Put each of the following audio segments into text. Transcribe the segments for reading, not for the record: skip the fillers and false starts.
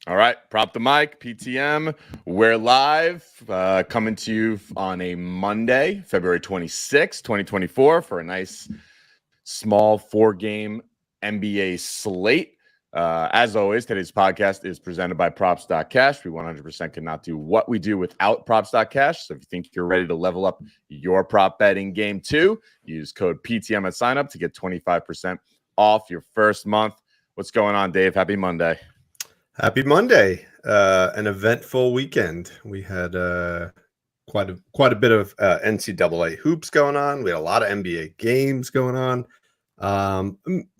All right, prop the mic, PTM. We're live, coming to you on a Monday, February 26th, 2024, for a nice small 4-game NBA slate. As always, today's podcast is presented by Props.cash. We 100% cannot do what we do without Props.cash. So if you think you're ready to level up your prop betting game too, use code PTM at sign up to get 25% off your first month. What's going on, Dave? Happy Monday. Happy Monday. An eventful weekend. We had quite a bit of NCAA hoops going on. We had a lot of NBA games going on.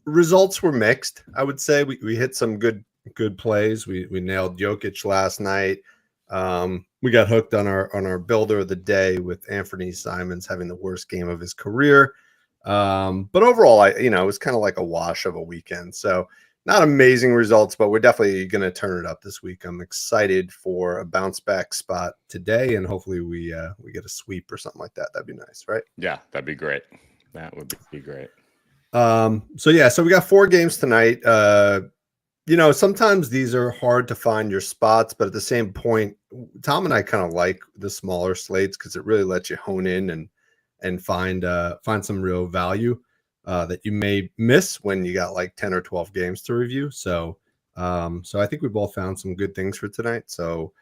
Results were mixed, I would say. We hit some good plays. We nailed Jokic last night. We got hooked on our builder of the day with Anthony Simons having the worst game of his career. But overall, it was kind of like a wash of a weekend. So not amazing results, but we're definitely going to turn it up this week. I'm excited for a bounce back spot today, and hopefully we get a sweep or something like that. That'd be nice, right? Yeah, that'd be great. That would be great. So we got 4 games tonight. Sometimes these are hard to find your spots, but at the same point, Tom and I kind of like the smaller slates because it really lets you hone in and find some real value that you may miss when you got like 10 or 12 games to review. So I think we both found some good things for tonight. So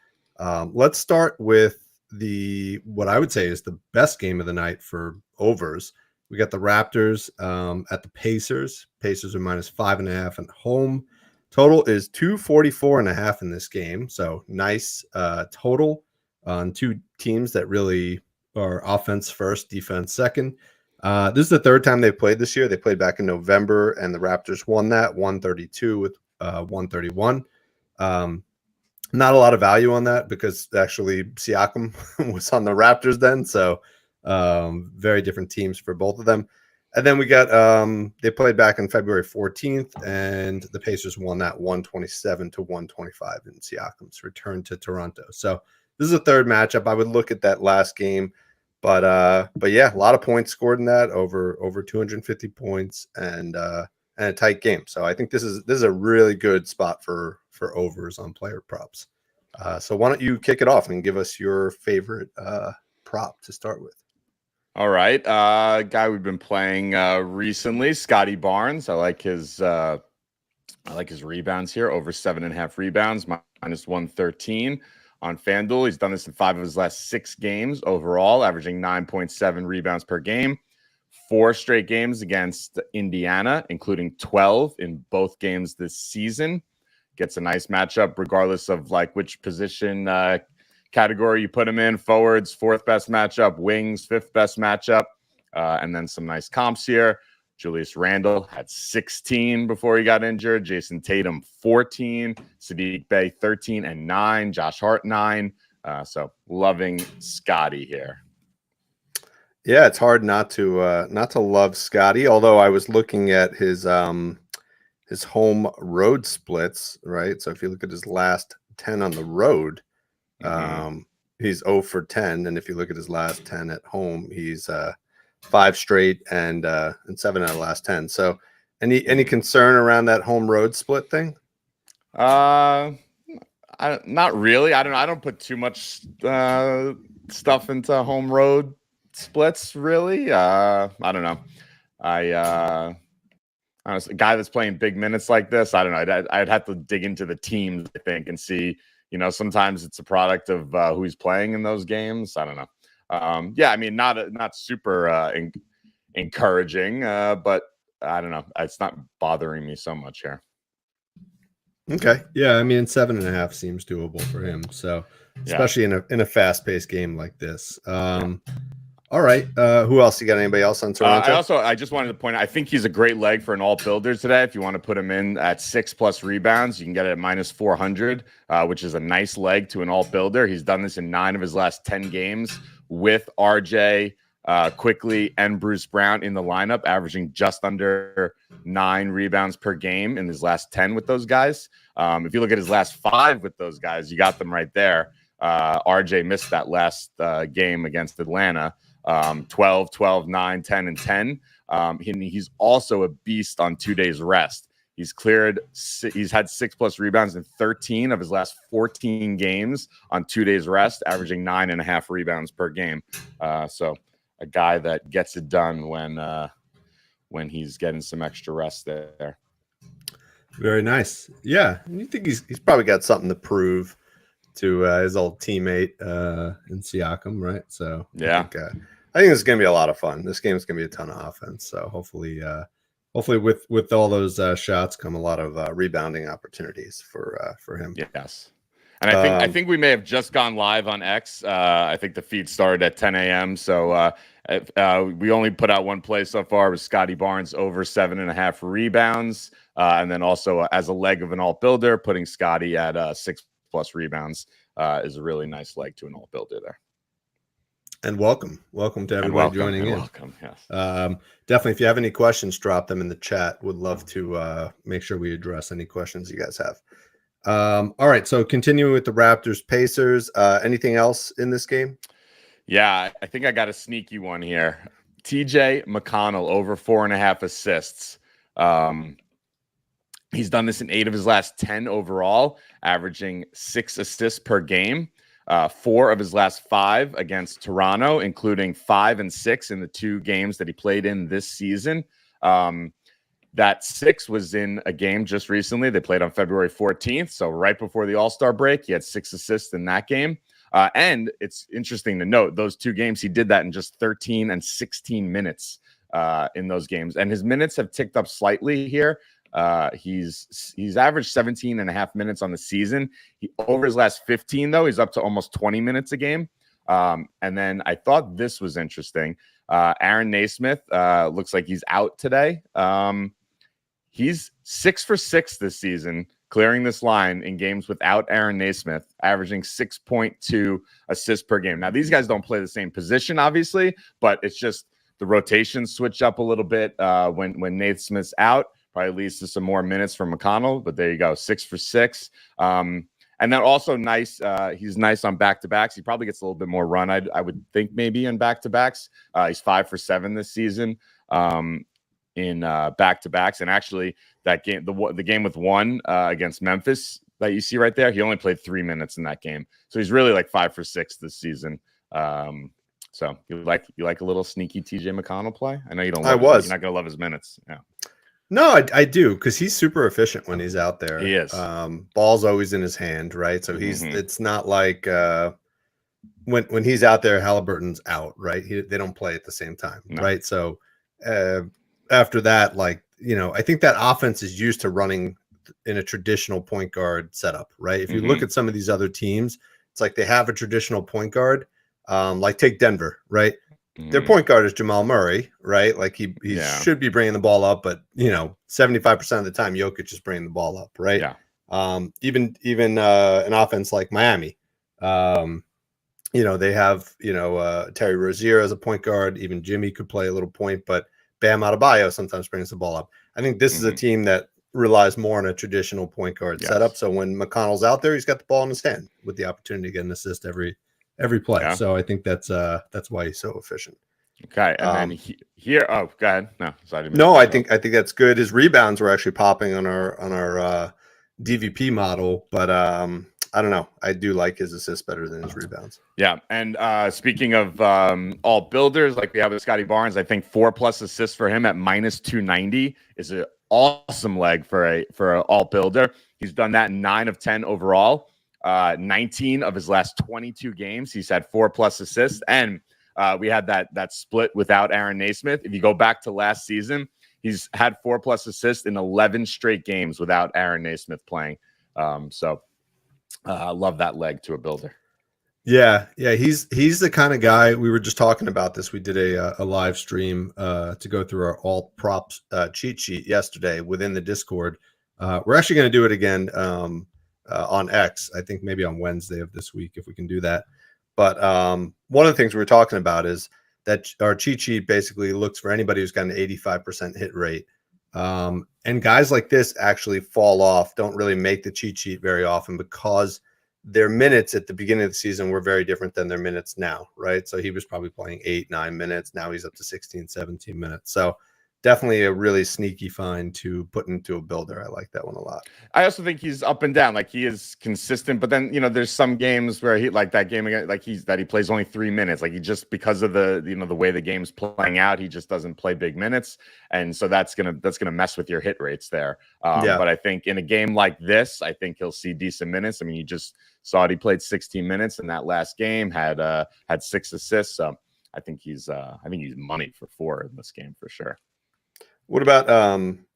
let's start with what I would say is the best game of the night for overs. We got the Raptors at the Pacers. Pacers are -5.5 at home. Total is 244.5 in this game. So nice total on two teams that really are offense first, defense second. This is the third time they've played this year. They played back in November, and the Raptors won that 132 with 131. Not a lot of value on that because actually Siakam was on the Raptors then. So very different teams for both of them. And then we got they played back on February 14th, and the Pacers won that 127 to 125 in Siakam's return to Toronto. So this is a third matchup. I would look at that last game. But yeah, a lot of points scored in that, over 250 points, and a tight game. So I think this is a really good spot for overs on player props. So why don't you kick it off and give us your favorite prop to start with? All right, guy we've been playing recently, Scotty Barnes. I like his rebounds here, over 7.5 rebounds, -113. On FanDuel. He's done this in 5 of his last 6 games overall, averaging 9.7 rebounds per game. 4 straight games against Indiana, including 12 in both games this season. Gets a nice matchup regardless of like which position category you put him in. Forwards, 4th best matchup. Wings, 5th best matchup. And then some nice comps here. Julius Randle had 16 before he got injured. Jason Tatum, 14. Saddiq Bey, 13 and 9. Josh Hart, 9. So loving Scotty here. Yeah, it's hard not to love Scotty. Although I was looking at his home road splits, right? So if you look at his last 10 on the road, he's 0 for 10, and if you look at his last 10 at home, he's 5 straight and 7 out of the last 10. So any concern around that home road split thing? Not really. I don't put too much stuff into home road splits really. I don't know. A guy that's playing big minutes like this, I don't know. I'd have to dig into the teams, I think, and see, sometimes it's a product of who he's playing in those games. I don't know. Yeah, I mean, not super encouraging, but I don't know. It's not bothering me so much here. Okay, yeah, I mean, 7.5 seems doable for him. So, especially in a fast-paced game like this. All right, who else? You got anybody else on Toronto? I just wanted to point out, I think he's a great leg for an all builders today. If you want to put him in at 6+ rebounds, you can get it at -400, which is a nice leg to an all builder. He's done this in 9 of his last 10 games with RJ, Quickly, and Bruce Brown in the lineup, averaging just under 9 rebounds per game in his last 10 with those guys. If you look at his last 5 with those guys, you got them right there. RJ missed that last game against Atlanta. 12, 12, 9, 10, and 10. He's also a beast on 2 days rest. He's had 6+ rebounds in 13 of his last 14 games on 2 days rest, averaging 9.5 rebounds per game. So a guy that gets it done when he's getting some extra rest there. Very nice. Yeah, you think he's probably got something to prove to his old teammate in Siakam, right? So yeah, I think it's going to be a lot of fun. This game is going to be a ton of offense. So hopefully with all those shots come a lot of rebounding opportunities for him. Yes. And I think we may have just gone live on X. I think the feed started at 10 a.m. So we only put out one play so far with Scotty Barnes over 7.5 rebounds. And then also as a leg of an alt builder, putting Scotty at 6+ rebounds is a really nice leg to an alt builder there. And welcome to everybody joining in. Welcome, yes. Definitely, if you have any questions, drop them in the chat. Would love to make sure we address any questions you guys have. All right, so continuing with the Raptors Pacers. Anything else in this game? Yeah, I think I got a sneaky one here. TJ McConnell over 4.5 assists. He's done this in 8 of his last 10 overall, averaging 6 assists per game. 4 of his last 5 against Toronto, including 5 and 6 in the 2 games that he played in this season. That 6 was in a game just recently. They played on February 14th. So right before the All-Star break, he had 6 assists in that game. And it's interesting to note those 2 games, he did that in just 13 and 16 minutes in those games. And his minutes have ticked up slightly here. He's averaged 17.5 minutes on the season. Over his last 15, though, he's up to almost 20 minutes a game. And then I thought this was interesting. Aaron Naismith looks like he's out today. He's 6 for 6 this season, clearing this line in games without Aaron Naismith, averaging 6.2 assists per game. Now, these guys don't play the same position, obviously, but it's just the rotations switch up a little bit when Naismith's out. Probably leads to some more minutes from McConnell, but there you go, 6 for 6. And then also nice, he's nice on back-to-backs. He probably gets a little bit more run, I would think, maybe in back-to-backs. He's 5 for 7 this season in back-to-backs. And actually, that game, the game with 1 against Memphis that you see right there, he only played 3 minutes in that game. So he's really like 5 for 6 this season. So you like a little sneaky TJ McConnell play? I know you don't. You're not going to love his minutes. Yeah. No, I do, because he's super efficient when he's out there. He is. Ball's always in his hand, right? So he's it's not like when he's out there, Halliburton's out, right? They don't play at the same time, right? So after that, like, I think that offense is used to running in a traditional point guard setup, right? If you look at some of these other teams, it's like they have a traditional point guard, like take Denver, right? Their point guard is Jamal Murray, right? Like he should be bringing the ball up, but 75% of the time Jokic is bringing the ball up, right? Yeah. Even an offense like Miami, they have Terry Rozier as a point guard. Even Jimmy could play a little point, but Bam Adebayo sometimes brings the ball up. I think this is a team that relies more on a traditional point guard setup. So when McConnell's out there, he's got the ball in his hand with the opportunity to get an assist every play. Yeah. So I think that's why he's so efficient. Okay. And then here, go ahead. No, sorry. I think that's good. His rebounds were actually popping on our DVP model, but I don't know. I do like his assists better than his rebounds. Yeah. And speaking of all builders, like we have with Scotty Barnes, I think 4+ assists for him at -290 is an awesome leg for an all builder. He's done that in 9 of 10 overall. 19 of his last 22 games, he's had 4+ assists. And we had that split without Aaron Naismith. If you go back to last season, he's had 4+ assists in 11 straight games without Aaron Naismith playing. So I love that leg to a builder. Yeah. He's the kind of guy. We were just talking about this. We did a live stream to go through our alt props cheat sheet yesterday within the Discord. We're actually going to do it again on X, I think maybe on Wednesday of this week, if we can do that. But one of the things we were talking about is that our cheat sheet basically looks for anybody who's got an 85% hit rate. And guys like this actually fall off, don't really make the cheat sheet very often because their minutes at the beginning of the season were very different than their minutes now, right? So he was probably playing 8-9 minutes. Now he's up to 16, 17 minutes. So definitely a really sneaky find to put into a builder. I like that one a lot. I also think he's up and down. Like he is consistent, but then there's some games where he like that game again, like he plays only 3 minutes. Like he just because of the the way the game's playing out, he just doesn't play big minutes, and so that's gonna mess with your hit rates there. But I think in a game like this, I think he'll see decent minutes. I mean, you just saw it. He played 16 minutes in that last game, had 6 assists. So I think he's money for 4 in this game for sure. What about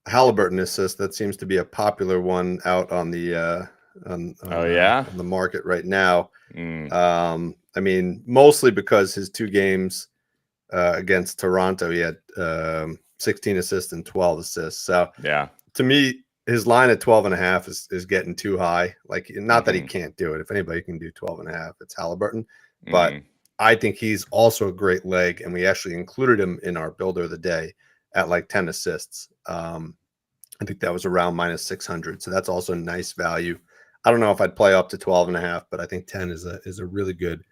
Halliburton assist? That seems to be a popular one out on the on the market right now. I mean, mostly because his 2 games against Toronto, he had 16 assists and 12 assists. So yeah, to me, his line at 12.5 is getting too high. Like, not that he can't do it. If anybody can do 12.5, it's Halliburton. But I think he's also a great leg, and we actually included him in our builder of the day at like 10 assists. I think that was around -600. So that's also nice value. I don't know if I'd play up to 12.5, but I think 10 is a really good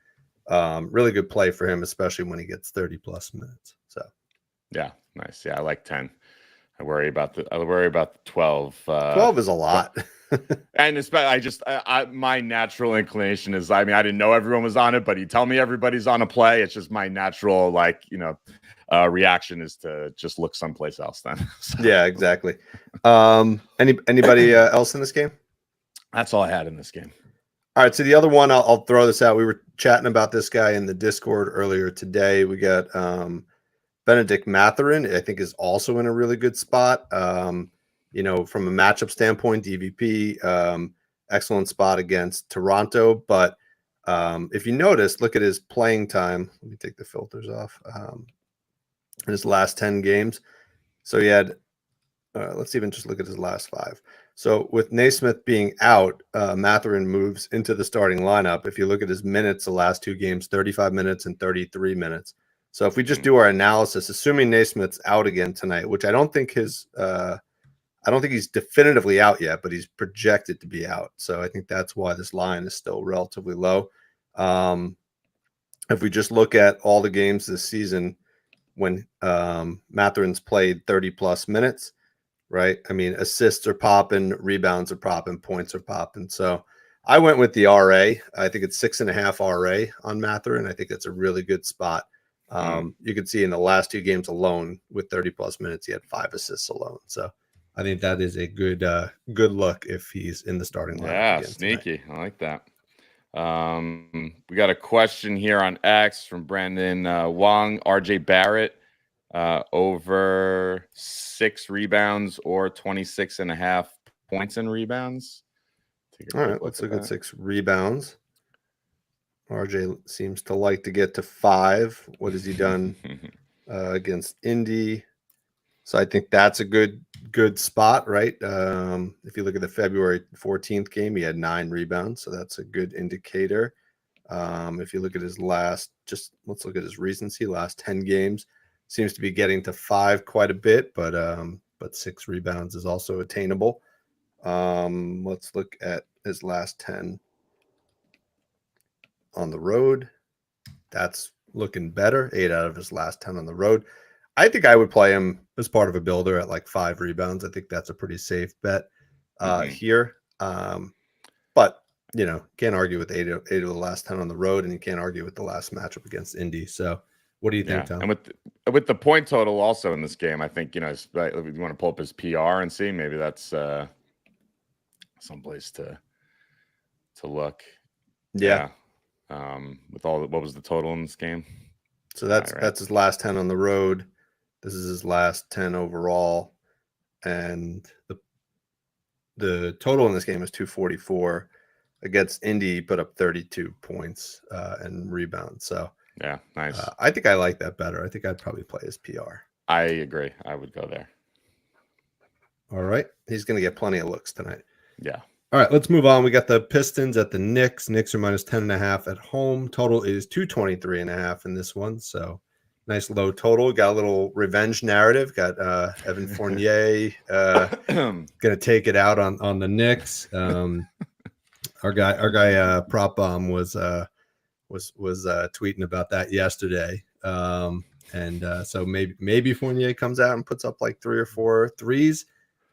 play for him, especially when he gets 30 plus minutes. So yeah, nice. Yeah, I like 10. I worry about the 12. 12 is a lot. And especially, my natural inclination is, I mean, I didn't know everyone was on it, but you tell me everybody's on a play. It's just my natural, reaction is to just look someplace else then. So. Yeah, exactly. Anybody else in this game? That's all I had in this game. All right. So the other one, I'll throw this out. We were chatting about this guy in the Discord earlier today. We got Benedict Mathurin, I think, is also in a really good spot. From a matchup standpoint, DVP, excellent spot against Toronto. But if you notice, look at his playing time. Let me take the filters off. In his last 10 games. So he had, let's even just look at his last 5. So with Naismith being out, Mathurin moves into the starting lineup. If you look at his minutes, the last 2 games, 35 minutes and 33 minutes. So if we just do our analysis, assuming Naismith's out again tonight, which I don't think he's definitively out yet, but he's projected to be out. So I think that's why this line is still relatively low. If we just look at all the games this season, when Mathurin's played 30 plus minutes, right? I mean, assists are popping, rebounds are popping, points are popping. So I went with the RA. I think it's 6.5 RA on Mathurin. I think that's a really good spot. You can see in the last 2 games alone with 30 plus minutes, he had 5 assists alone. So I think that is a good look if he's in the starting lineup. Yeah, sneaky. Tonight. I like that. We got a question here on X from Brandon Wong. RJ Barrett over 6 rebounds or 26.5 points in rebounds. All right, let's look at 6 rebounds. RJ seems to like to get to 5. What has he done against Indy? So I think that's a good spot, right? If you look at the February 14th game, he had 9 rebounds, so that's a good indicator. If you look at his let's look at his recency, last 10 games, seems to be getting to 5 quite a bit, but 6 rebounds is also attainable. Let's look at his last 10 on the road. That's looking better. 8 out of his last 10 on the road. I think I would play him as part of a builder at like 5 rebounds. I think that's a pretty safe bet here. But can't argue with 8 of the last 10 on the road, and you can't argue with the last matchup against Indy. So what do you think, Tom? And with the point total also in this game, I think, if you want to pull up his PR and see, maybe that's someplace to look. Yeah. With what was the total in this game? So that's his last 10 on the road. This is his last 10 overall, and the total in this game is 244. Against Indy, he put up 32 points and rebounds. So yeah, nice. I think I like that better. I think I'd probably play his PR. I agree. I would go there. All right, he's going to get plenty of looks tonight. Yeah. All right, let's move on. We got the Pistons at the Knicks. Knicks are -10.5 at home. Total is 223.5 in this one. So nice low total. Got a little revenge narrative. Got Evan Fournier going to take it out on the Knicks. Our guy Prop Bomb was tweeting about that yesterday. And so maybe Fournier comes out and puts up like 3 or 4 threes.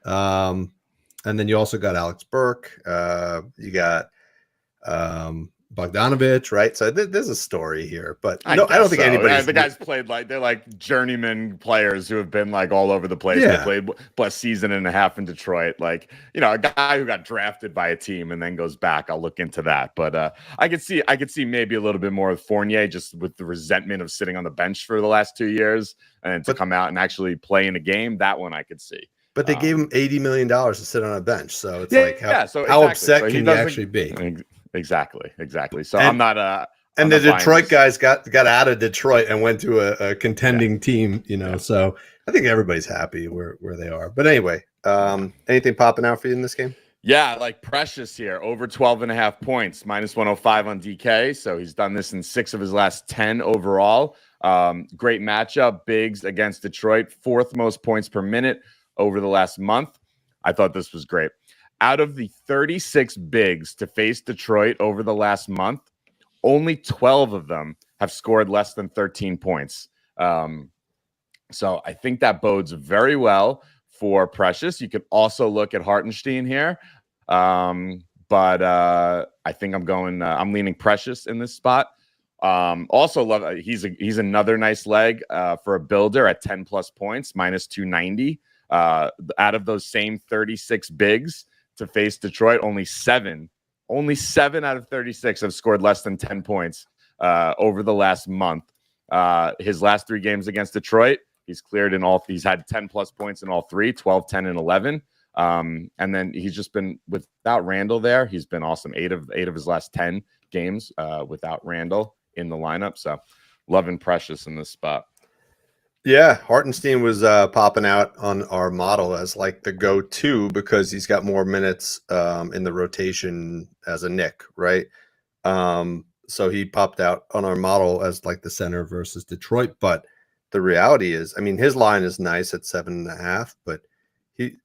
And then you also got Alex Burke. You got Bogdanovich, right? So there's a story here, but I don't think anybody's. The guys played like they're like journeyman players who have been like all over the place. Yeah. They played plus season and a half in Detroit. Like, a guy who got drafted by a team and then goes back. I'll look into that, but I could see maybe a little bit more of Fournier just with the resentment of sitting on the bench for the last 2 years and to come out and actually play in a game. That one I could see. But they gave him $80 million to sit on a bench, so it's how upset can you actually be? Exactly. So I'm not and the Detroit guys got out of Detroit and went to a contending team, So I think everybody's happy where they are. But anyway, anything popping out for you in this game? Yeah, like Precious here, over 12.5 points, minus 105 on DK. So he's done this in 6 of his last 10 overall. Great matchup, bigs against Detroit, 4th most points per minute over the last month. I thought this was great. Out of the 36 bigs to face Detroit over the last month, only 12 of them have scored less than 13 points. So I think that bodes very well for Precious. You could also look at Hartenstein here. But I think I'm leaning Precious in this spot. Also love he's another nice leg for a builder at 10 plus points, minus 290. Out of those same 36 bigs to face Detroit, only seven out of 36 have scored less than 10 points over the last month. His last 3 games against Detroit, he's cleared in all. He's had 10 plus points in all 3, 12, 10, and 11. And then he's just been without Randall there. He's been awesome. 8 of his last 10 games without Randall in the lineup. So loving Precious in this spot. Yeah, Hartenstein was popping out on our model as like the go-to because he's got more minutes in the rotation as a Nick, right? So he popped out on our model as like the center versus Detroit. But the reality is, I mean, his line is nice at 7.5, but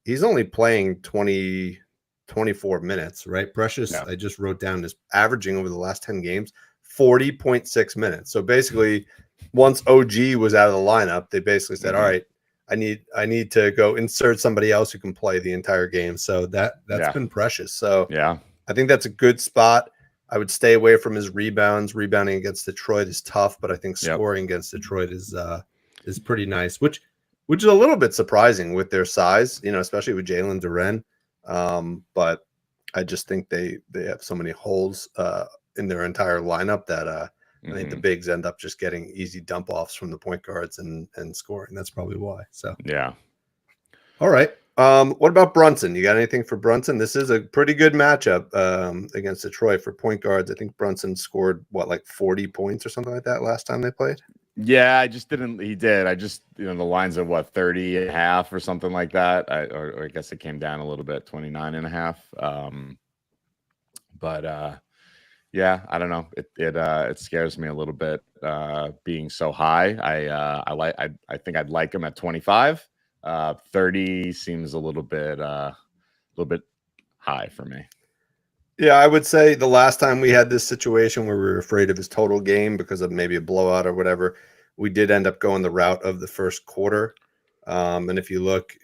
he's only playing 24 minutes, right? Precious, yeah. I just wrote down, is averaging over the last 10 games 40.6 minutes. So basically, once OG was out of the lineup, they basically said, all right, I need to go insert somebody else who can play the entire game. So that's been Precious. So yeah, I think that's a good spot. I would stay away from his rebounds. Rebounding against Detroit is tough, but I think scoring against Detroit is pretty nice, which is a little bit surprising with their size, especially with Jalen Duren. But I just think they have so many holes in their entire lineup that I think the bigs end up just getting easy dump offs from the point guards and scoring. That's probably why. So yeah. All right. What about Brunson? You got anything for Brunson? This is a pretty good matchup against Detroit for point guards. I think Brunson scored like 40 points or something like that last time they played. Yeah, I just didn't. He did. I just, the lines of 30.5 or something like that. Or I guess it came down a little bit, 29.5. But yeah, I don't know. It scares me a little bit being so high. I think I'd like him at 25. 30 seems a little bit high for me. Yeah, I would say the last time we had this situation where we were afraid of his total game because of maybe a blowout or whatever, we did end up going the route of the first quarter. And if you look,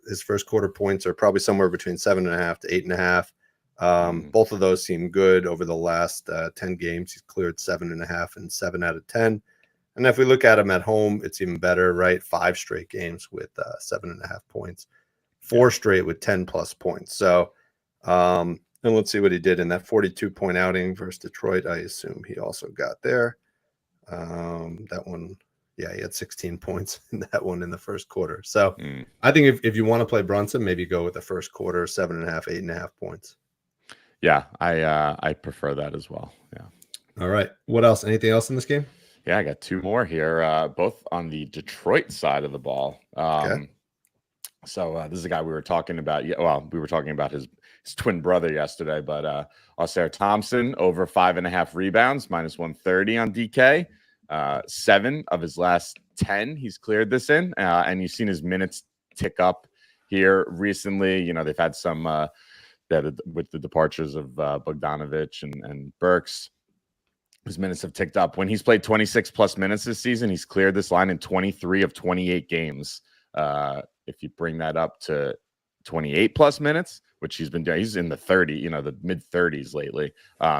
his first quarter points are probably somewhere between 7.5 to 8.5. Both of those seem good over the last 10 games. He's cleared 7.5 and 7 out of 10. And if we look at him at home, it's even better, right? 5 straight games with 7.5 points, 4 straight with 10 plus points. So, and let's see what he did in that 42-point outing versus Detroit. I assume he also got there. That one, yeah, he had 16 points in that one in the first quarter. So I think if you want to play Brunson, maybe go with the first quarter, 7.5, 8.5 points. Yeah, I prefer that as well. Yeah. All right. What else? Anything else in this game? Yeah, I got 2 more here, both on the Detroit side of the ball. Okay. So this is a guy we were talking about. Yeah, well, we were talking about his twin brother yesterday, but Ausar Thompson over 5.5 rebounds, minus 130 on DK. 7 of his last 10 he's cleared this in, and you've seen his minutes tick up here recently. They've had some that with the departures of Bogdanovich and Burks. His minutes have ticked up. When he's played 26 plus minutes this season, he's cleared this line in 23 of 28 games. If you bring that up to 28 plus minutes, which he's been doing, he's in the 30, the mid 30s lately.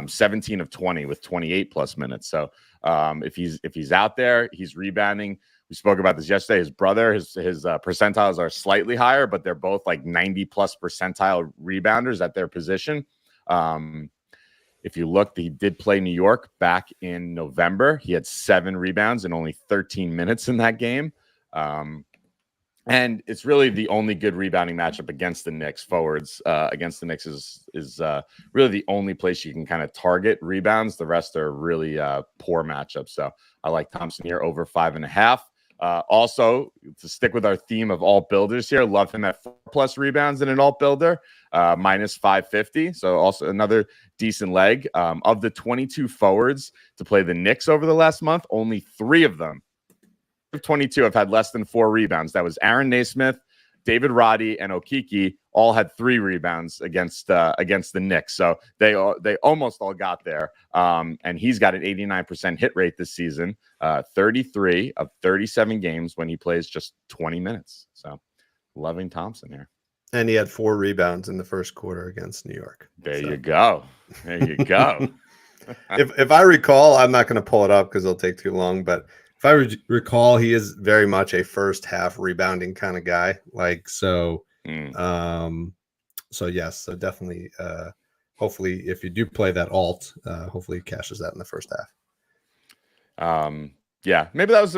17 of 20 with 28 plus minutes. So if he's out there, he's rebounding. We spoke about this yesterday. His brother, his percentiles are slightly higher, but they're both like 90 plus percentile rebounders at their position. If you look, he did play New York back in November. He had 7 rebounds in only 13 minutes in that game. And it's really the only good rebounding matchup against the Knicks. Forwards against the Knicks is really the only place you can kind of target rebounds. The rest are really poor matchups. So I like Thompson here over 5.5. Also, to stick with our theme of alt builders here, love him at 4+ rebounds in an alt builder, minus 550. So also another decent leg. Of the 22 forwards to play the Knicks over the last month, only 3 of them, 22, have had less than 4 rebounds. That was Aaron Naismith, David Roddy, and Okeke. All had 3 rebounds against the Knicks. So they almost all got there. And he's got an 89% hit rate this season, 33 of 37 games when he plays just 20 minutes. So loving Thompson here. And he had 4 rebounds in the first quarter against New York. There you go. There you go. if I recall, I'm not going to pull it up because it'll take too long, but if I recall, he is very much a first half rebounding kind of guy. So yes, so definitely, hopefully if you do play that alt, hopefully he cashes that in the first half. Yeah, maybe that was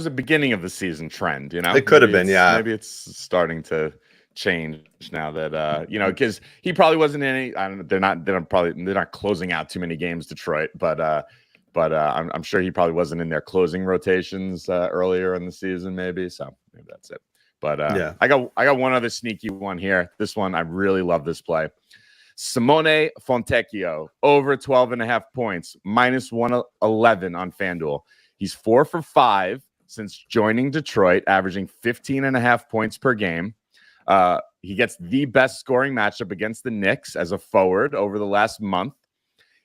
the beginning of the season trend, It could have been, yeah. Maybe it's starting to change now that because he probably wasn't in any. I don't know. They're not closing out too many games, Detroit, but I'm sure he probably wasn't in their closing rotations earlier in the season, maybe. So maybe that's it. But yeah, I got one other sneaky one here. This one, I really love this play. Simone Fontecchio over 12.5 points, minus 111 on FanDuel. He's 4 for 5 since joining Detroit, averaging 15.5 points per game. He gets the best scoring matchup against the Knicks as a forward over the last month.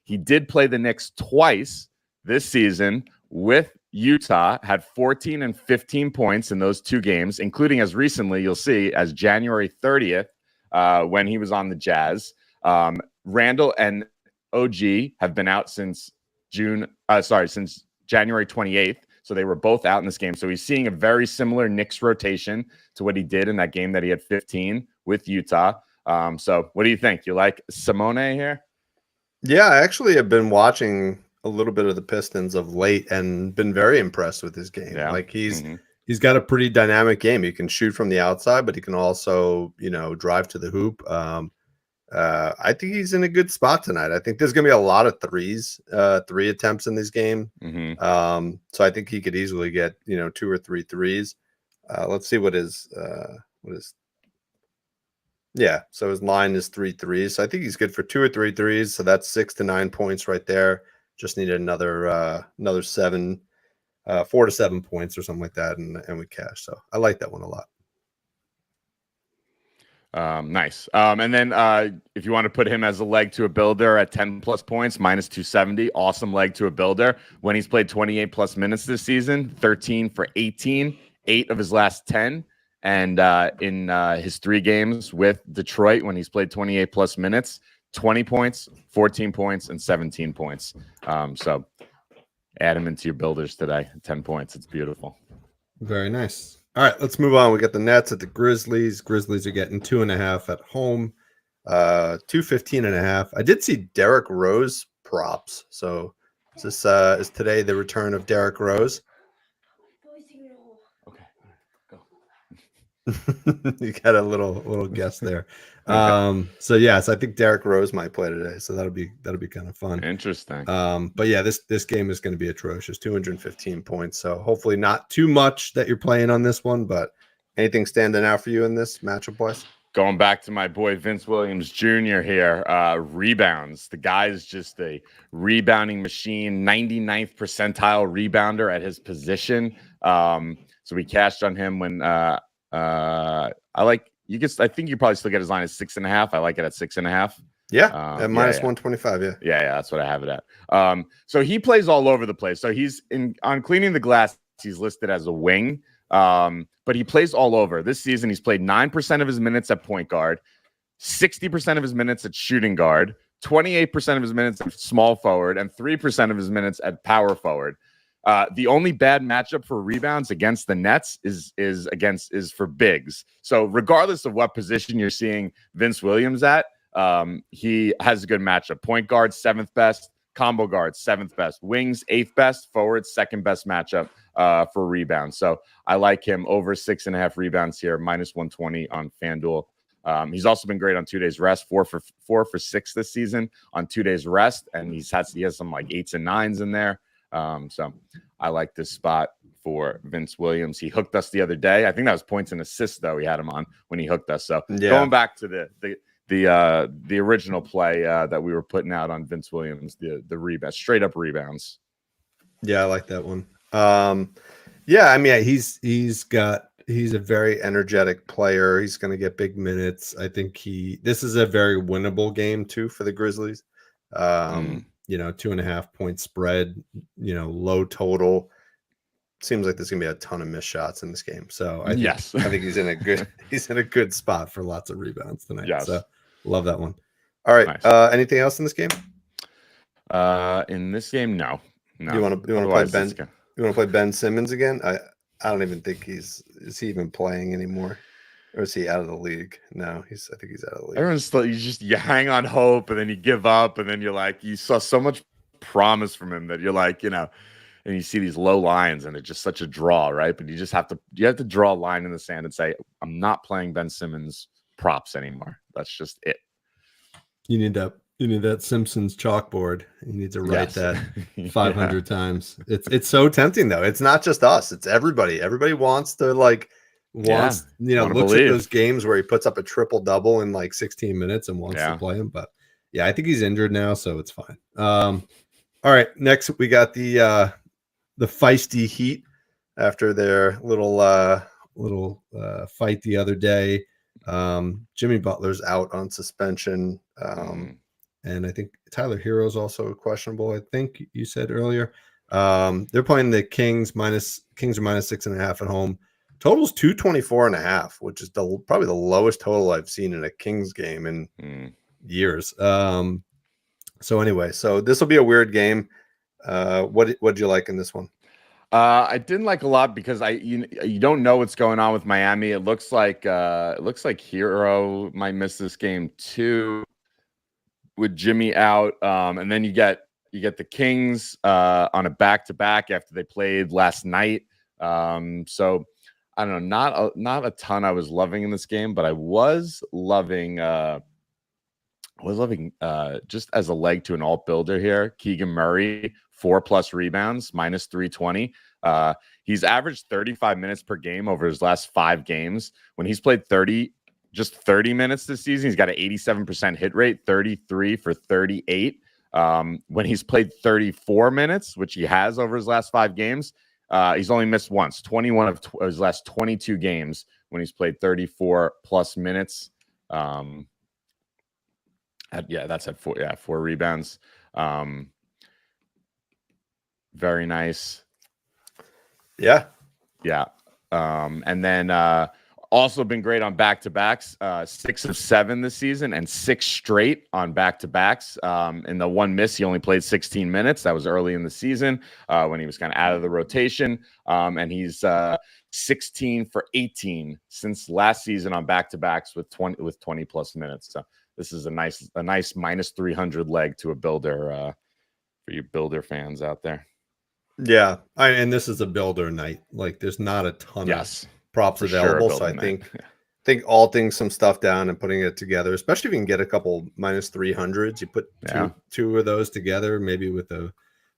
He did play the Knicks twice this season with Utah, had 14 and 15 points in those 2 games, including as recently, you'll see, as January 30th, when he was on the Jazz. Randall and OG have been out since since January 28th. So they were both out in this game. So he's seeing a very similar Knicks rotation to what he did in that game that he had 15 with Utah. So what do you think? You like Simone here? Yeah, I actually have been watching a little bit of the Pistons of late and been very impressed with his game. Yeah. Like he's got a pretty dynamic game. He can shoot from the outside, but he can also, drive to the hoop. I think he's in a good spot tonight. I think there's going to be a lot of 3 attempts in this game. So I think he could easily get, 2 or 3 threes. Let's see what his so his line is 3 threes. So I think he's good for 2 or 3 threes. So that's 6 to 9 points right there. Just needed another 7, 4 to 7 points or something like that, and we cash. So I like that one a lot. Nice. And then if you want to put him as a leg to a builder at 10 plus points, minus 270, awesome leg to a builder. When he's played 28 plus minutes this season, 13 for 18, 8 of his last 10. And in his 3 games with Detroit, when he's played 28 plus minutes, 20 points, 14 points, and 17 points. So add him into your builders today. 10 points. It's beautiful. Very nice. All right, let's move on. We got the Nets at the Grizzlies. Grizzlies are getting 2.5 at home, 215.5. I did see Derrick Rose props. So is today the return of Derrick Rose? Okay, go. You got a little guess there. So yes, I think Derrick Rose might play today. So that'll be kind of fun. Interesting. But yeah, this game is going to be atrocious. 215 points. So hopefully not too much that you're playing on this one, but anything standing out for you in this matchup, boys? Going back to my boy Vince Williams Jr. here, rebounds. The guy is just a rebounding machine, 99th percentile rebounder at his position. So we cashed on him when I think you probably still get his line at 6.5. I like it at 6.5. Yeah, Yeah, at minus yeah. 125. Yeah. Yeah, that's what I have it at. So he plays all over the place. So he's on Cleaning the Glass, he's listed as a wing. But he plays all over. This season, he's played 9% of his minutes at point guard, 60% of his minutes at shooting guard, 28% of his minutes at small forward, and 3% of his minutes at power forward. The only bad matchup for rebounds against the Nets is for bigs. So regardless of what position you're seeing Vince Williams at, he has a good matchup. Point guard, 7th best. Combo guard, 7th best. Wings, 8th best. Forward, 2nd best matchup for rebounds. So I like him over 6.5 rebounds here, minus 120 on FanDuel. He's also been great on 2 days rest, 4 for 6 this season on 2 days rest, and he has some like 8s and 9s in there. So I like this spot for Vince Williams. He hooked us the other day. I think that was points and assists though. He had him on when he hooked us. So going back to the original play that we were putting out on Vince Williams, the rebound, straight up rebounds. Yeah, I like that one. Yeah, I mean, he's a very energetic player. He's going to get big minutes. I think this is a very winnable game too for the Grizzlies. 2.5 point spread, low total. Seems like there's gonna be a ton of missed shots in this game. So I think he's in a good spot for lots of rebounds tonight. Yes. So love that one. All right. Nice. Anything else in this game? In this game, no. You want to play Ben? You want to play Ben Simmons again? I don't even think is he even playing anymore? Or is he out of the league? No, I think he's out of the league. Everyone's still, you hang on hope, and then you give up, and then you're like, you saw so much promise from him that you're like, and you see these low lines, and it's just such a draw, right? But you have to draw a line in the sand and say, I'm not playing Ben Simmons props anymore. That's just it. You need that Simpsons chalkboard. You need to write that 500 times. It's so tempting though. It's not just us. It's everybody. Everybody wants to looks at those games where he puts up a triple double in like 16 minutes and wants to play him. But yeah, I think he's injured now, so it's fine. All right, next we got the feisty Heat after their little fight the other day. Jimmy Butler's out on suspension. And I think Tyler Hero's also questionable. I think you said earlier. They're playing the Kings are minus 6.5 at home. Total's 224.5, which is probably the lowest total I've seen in a Kings game in years. So anyway, this will be a weird game. What did you like in this one? I didn't like a lot because you don't know what's going on with Miami. It looks like Hero might miss this game too, with Jimmy out. And then you get the Kings on a back-to-back after they played last night. So I don't know, not a ton I was loving in this game, but I was loving just as a leg to an alt builder here, Keegan Murray, 4+ rebounds, minus 320. He's averaged 35 minutes per game over his last 5 games. When he's played 30 minutes this season, he's got an 87% hit rate, 33 for 38. When he's played 34 minutes, which he has over his last 5 games, he's only missed once, 21 of his last 22 games when he's played 34 plus minutes. That's at 4 rebounds. Very nice. Yeah. And then also been great on back-to-backs, 6 of 7 this season and 6 straight on back-to-backs. In the one miss, he only played 16 minutes. That was early in the season when he was kind of out of the rotation. And he's 16 for 18 since last season on back-to-backs with 20 plus minutes. So this is a nice minus 300 leg to a builder for you builder fans out there. Yeah, and this is a builder night. Like, there's not a ton of props available, so I think all things some stuff down and putting it together, especially if you can get a couple minus 300s. You put two of those together, maybe with a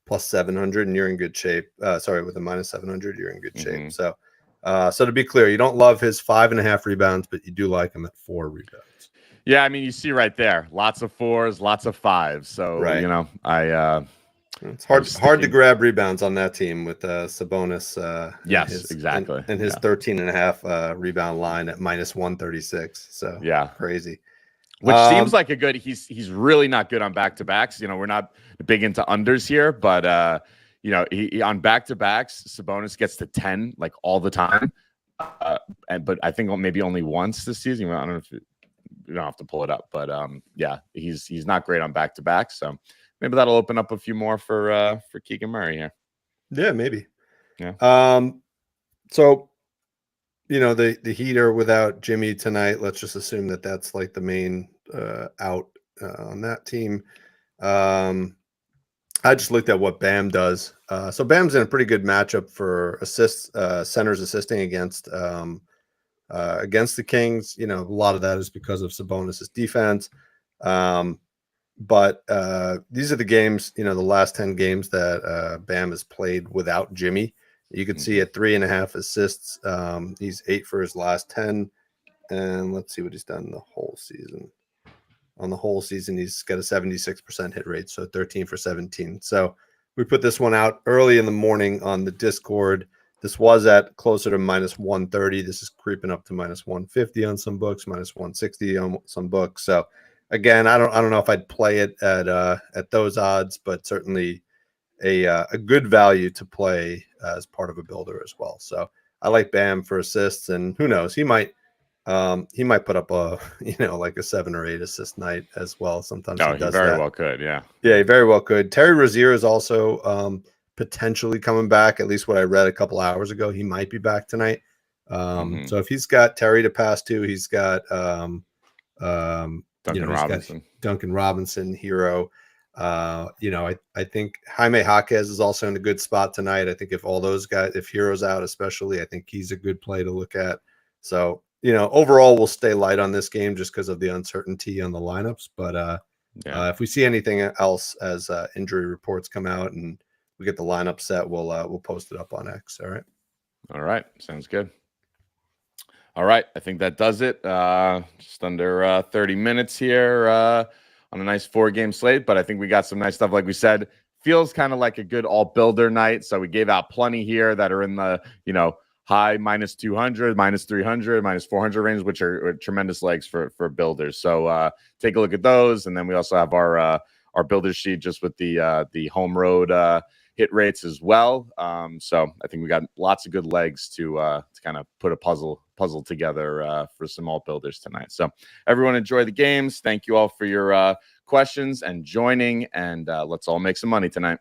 plus 700, and you're in good shape. With a minus 700, you're in good shape. So to be clear, you don't love his 5.5 rebounds, but you do like him at 4 rebounds. Yeah, I mean, you see right there, lots of 4s, lots of 5s. So it's hard to grab rebounds on that team with Sabonis. Exactly. And his 13.5 rebound line at minus 136. So crazy. Which seems like a good. He's really not good on back-to-backs. You know, we're not big into unders here, but you know, he on back-to-backs, Sabonis gets to 10 like all the time. But I think maybe only once this season. I don't know if you don't have to pull it up, but yeah, he's not great on back-to-backs. So maybe that'll open up a few more for Keegan Murray here. Yeah, maybe. Yeah. So, you know, the Heat are without Jimmy tonight. Let's just assume that that's like the main out on that team. I just looked at what Bam does. So Bam's in a pretty good matchup for assists, centers assisting against the Kings. You know, a lot of that is because of Sabonis's defense. But these are the games, you know, the last 10 games that Bam has played without Jimmy. You can see at 3.5 assists. He's 8 for his last 10. And let's see what he's done the whole season. On the whole season, he's got a 76% hit rate, so 13 for 17. So we put this one out early in the morning on the Discord. This was at closer to minus 130. This is creeping up to minus 150 on some books, minus 160 on some books. So again, I don't know if I'd play it at those odds, but certainly a good value to play as part of a builder as well. So I like Bam for assists, and who knows, he might put up like a 7 or 8 assist night as well. Sometimes he does very that. well could. Yeah, he very well could. Terry Rozier is also potentially coming back. At least what I read a couple hours ago, he might be back tonight. So if he's got Terry to pass to, he's got Duncan Robinson. Duncan Robinson, Hero. I think Jaime Jaquez is also in a good spot tonight. I think if all those guys, if Hero's out especially, I think he's a good play to look at. So, you know, overall we'll stay light on this game just because of the uncertainty on the lineups. But if we see anything else as injury reports come out and we get the lineup set, we'll post it up on X. All right. All right. Sounds good. All right. I think that does it. Just under 30 minutes here on a nice 4-game slate. But I think we got some nice stuff. Like we said, feels kind of like a good all builder night. So we gave out plenty here that are in the, you know, high minus 200, minus 300, minus 400 range, which are tremendous legs for builders. So take a look at those. And then we also have our builder sheet just with the home road hit rates as well. So I think we got lots of good legs to kind of put a puzzle together for some alt builders tonight. So everyone enjoy the games. Thank you all for your questions and joining, and let's all make some money tonight.